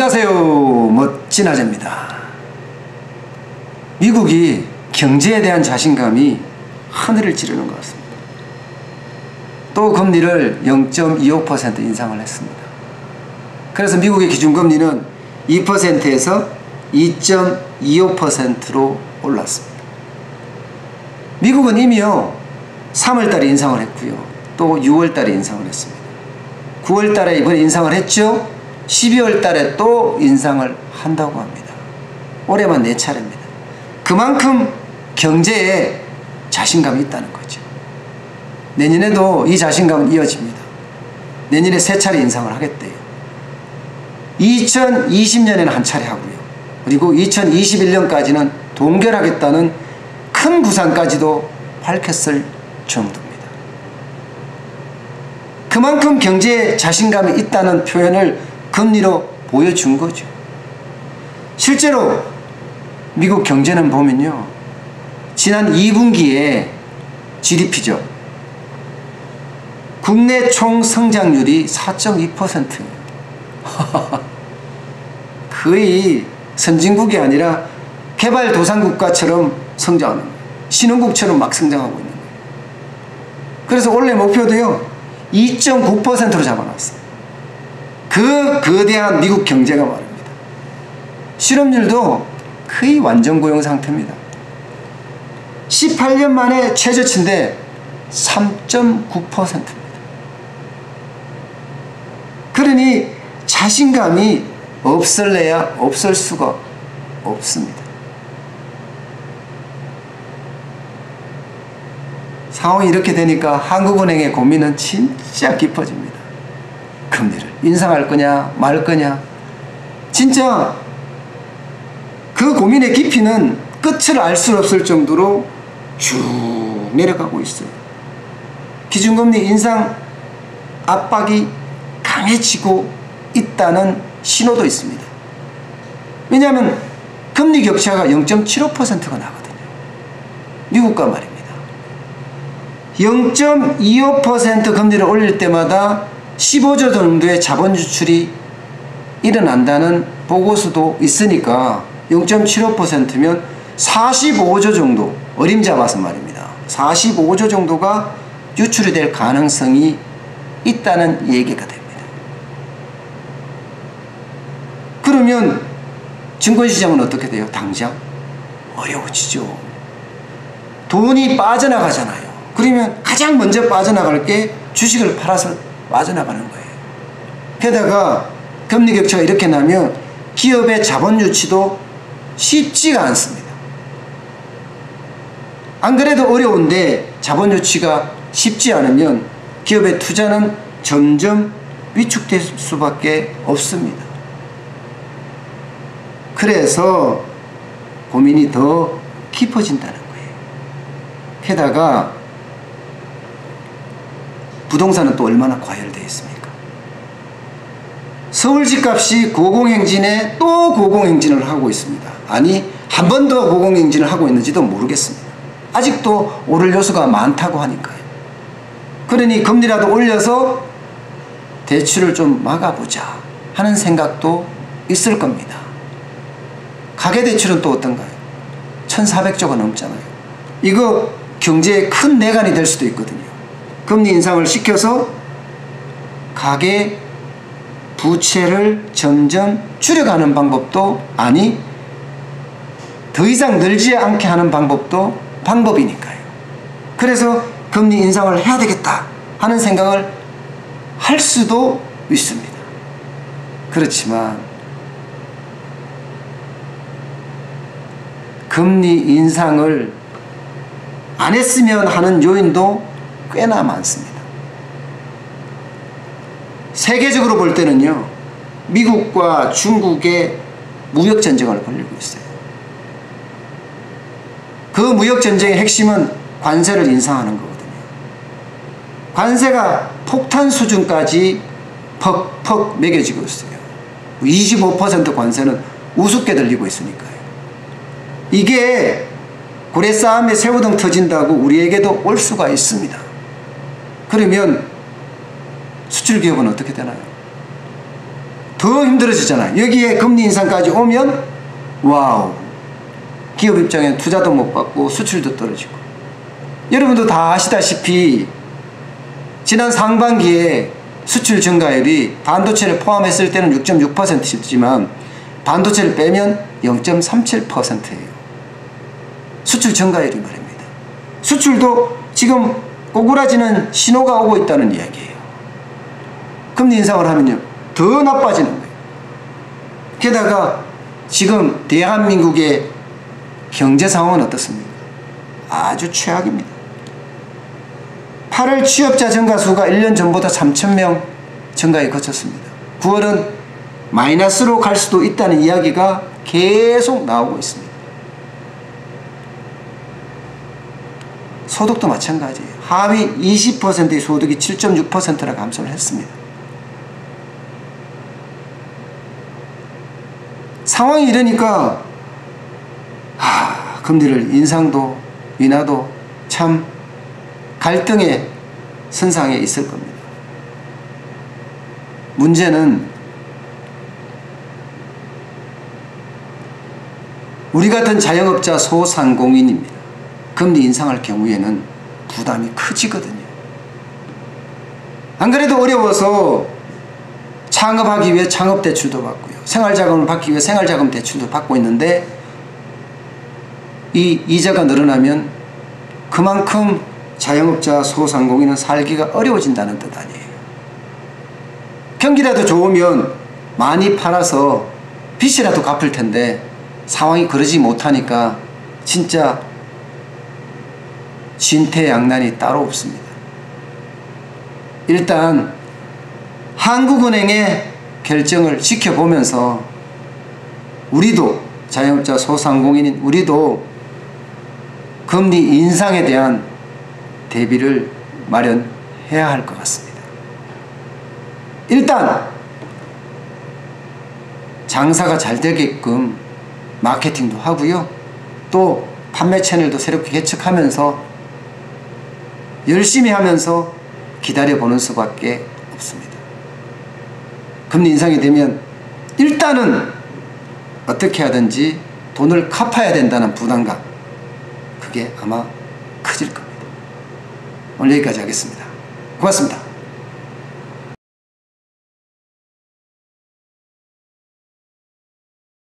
안녕하세요. 멋진 아재입니다. 미국이 경제에 대한 자신감이 하늘을 찌르는 것 같습니다. 또 금리를 0.25% 인상을 했습니다. 그래서 미국의 기준금리는 2%에서 2.25%로 올랐습니다. 미국은 이미요 3월달에 인상을 했고요, 또 6월달에 인상을 했습니다. 9월달에 이번에 인상을 했죠. 12월달에 또 인상을 한다고 합니다. 올해만 4차례입니다. 그만큼 경제에 자신감이 있다는 거죠. 내년에도 이 자신감은 이어집니다. 내년에 3차례 인상을 하겠대요. 2020년에는 한 차례 하고요, 그리고 2021년까지는 동결하겠다는 큰 구상까지도 밝혔을 정도입니다. 그만큼 경제에 자신감이 있다는 표현을 금리로 보여준 거죠. 실제로 미국 경제는 보면요, 지난 2분기에 GDP죠, 국내 총 성장률이 4.2%예요. 거의 선진국이 아니라 개발도상국가처럼 성장하는 거예요. 신흥국처럼 막 성장하고 있는 거예요. 그래서 올해 목표도요 2.9%로 잡아놨어요. 그 거대한 미국 경제가 말입니다. 실업률도 거의 완전 고용 상태입니다. 18년 만에 최저치인데 3.9%입니다. 그러니 자신감이 없을래야 없을 수가 없습니다. 상황이 이렇게 되니까 한국은행의 고민은 진짜 깊어집니다. 금리를 인상할 거냐 말 거냐, 진짜 그 고민의 깊이는 끝을 알 수 없을 정도로 쭉 내려가고 있어요. 기준금리 인상 압박이 강해지고 있다는 신호도 있습니다. 왜냐하면 금리 격차가 0.75%가 나거든요. 미국과 말입니다. 0.25% 금리를 올릴 때마다 15조 정도의 자본 유출이 일어난다는 보고서도 있으니까 0.75%면 45조 정도, 어림잡아서 말입니다, 45조 정도가 유출이 될 가능성이 있다는 얘기가 됩니다. 그러면 증권시장은 어떻게 돼요? 당장 어려워지죠. 돈이 빠져나가잖아요. 그러면 가장 먼저 빠져나갈 게 주식을 팔아서 빠져나가는 거예요. 게다가 금리 격차가 이렇게 나면 기업의 자본 유치도 쉽지가 않습니다. 안 그래도 어려운데 자본 유치가 쉽지 않으면 기업의 투자는 점점 위축될 수밖에 없습니다. 그래서 고민이 더 깊어진다는 거예요. 게다가 부동산은 또 얼마나 과열되어 있습니까? 서울 집값이 고공행진에 또 고공행진을 하고 있습니다. 아니, 한 번 더 고공행진을 하고 있는지도 모르겠습니다. 아직도 오를 요소가 많다고 하니까요. 그러니 금리라도 올려서 대출을 좀 막아보자 하는 생각도 있을 겁니다. 가계대출은 또 어떤가요? 1,400조가 넘잖아요. 이거 경제에 큰 내관이 될 수도 있거든요. 금리 인상을 시켜서 가계 부채를 점점 줄여가는 방법도, 아니 더 이상 늘지 않게 하는 방법도 방법이니까요. 그래서 금리 인상을 해야 되겠다 하는 생각을 할 수도 있습니다. 그렇지만 금리 인상을 안 했으면 하는 요인도 꽤나 많습니다. 세계적으로 볼 때는요, 미국과 중국의 무역전쟁을 벌이고 있어요. 그 무역전쟁의 핵심은 관세를 인상하는 거거든요. 관세가 폭탄 수준까지 퍽퍽 매겨지고 있어요. 25% 관세는 우습게 들리고 있으니까요. 이게 고래 싸움에 새우등 터진다고 우리에게도 올 수가 있습니다. 그러면 수출기업은 어떻게 되나요? 더 힘들어지잖아요. 여기에 금리 인상까지 오면 와우, 기업 입장에는 투자도 못 받고 수출도 떨어지고. 여러분도 다 아시다시피 지난 상반기에 수출 증가율이 반도체를 포함했을 때는 6.6%였지만 반도체를 빼면 0.37%예요. 수출 증가율이 말입니다. 수출도 지금 꼬꾸라지는 신호가 오고 있다는 이야기예요. 금리 인상을 하면요, 더 나빠지는 거예요. 게다가 지금 대한민국의 경제 상황은 어떻습니까? 아주 최악입니다. 8월 취업자 증가 수가 1년 전보다 3,000명 증가에 그쳤습니다. 9월은 마이너스로 갈 수도 있다는 이야기가 계속 나오고 있습니다. 소득도 마찬가지예요. 하위 20%의 소득이 7.6%나 감소를 했습니다. 상황이 이러니까 금리를 인상도 인하도 참 갈등의 선상에 있을 겁니다. 문제는 우리 같은 자영업자 소상공인입니다. 금리 인상할 경우에는 부담이 커지거든요. 안 그래도 어려워서 창업하기 위해 창업대출도 받고요, 생활자금을 받기 위해 생활자금 대출도 받고 있는데 이 이자가 늘어나면 그만큼 자영업자 소상공인은 살기가 어려워진다는 뜻 아니에요. 경기라도 좋으면 많이 팔아서 빚이라도 갚을 텐데 상황이 그러지 못하니까 진짜 진퇴양난이 따로 없습니다. 일단 한국은행의 결정을 지켜보면서 우리도, 자영업자 소상공인인 우리도 금리 인상에 대한 대비를 마련해야 할 것 같습니다. 일단 장사가 잘 되게끔 마케팅도 하고요, 또 판매 채널도 새롭게 개척하면서 열심히 하면서 기다려보는 수밖에 없습니다. 금리 인상이 되면 일단은 어떻게 하든지 돈을 갚아야 된다는 부담감, 그게 아마 커질 겁니다. 오늘 여기까지 하겠습니다. 고맙습니다.